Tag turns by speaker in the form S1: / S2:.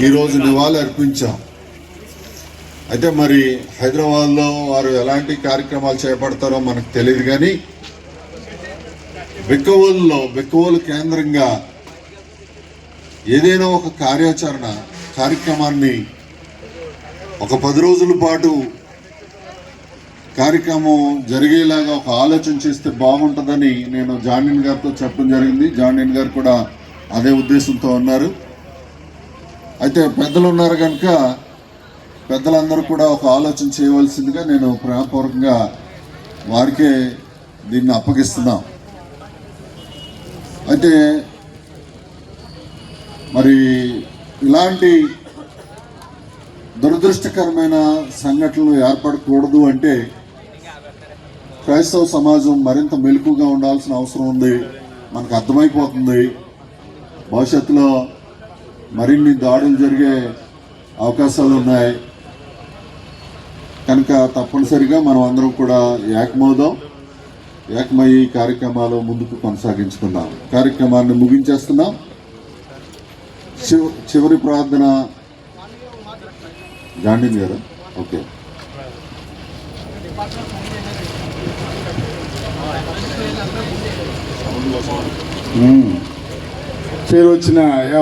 S1: ఈరోజు నివాళి అర్పించాం. అయితే మరి హైదరాబాద్లో వారు ఎలాంటి కార్యక్రమాలు చేపడతారో మనకు తెలియదు, కానీ బిక్కవోలు కేంద్రంగా ఏదైనా ఒక కార్యక్రమాన్ని ఒక 10 రోజుల పాటు కార్యక్రమం జరిగేలాగా ఒక ఆలోచన చేస్తే బాగుంటుందని నేను జాండిన్ గారితో చెప్పడం జరిగింది. జాండిన్ గారు కూడా అదే ఉద్దేశంతో ఉన్నారు. అయితే పెద్దలు ఉన్నారు కనుక పెద్దలందరూ కూడా ఒక ఆలోచన చేయవలసిందిగా నేను ప్రేమపూర్వకంగా వారికే దీన్ని అప్పగిస్తున్నాం. అయితే మరి ఇలాంటి దురదృష్టకరమైన సంఘటనలు ఏర్పడకూడదు అంటే క్రైస్తవ సమాజం మరింత మెలకుగా ఉండాల్సిన అవసరం ఉంది. మనకు అర్థమైపోతుంది భవిష్యత్తులో మరిన్ని దాడులు జరిగే అవకాశాలు ఉన్నాయి కనుక తప్పనిసరిగా మనం అందరం కూడా ఏకమై కార్యక్రమాలు ముందుకు కొనసాగించుకుందాం. కార్యక్రమాన్ని ముగించేస్తున్నాం. చివరి ప్రార్థన జాండిన్ గారు. ఓకే,
S2: పేరు వచ్చిన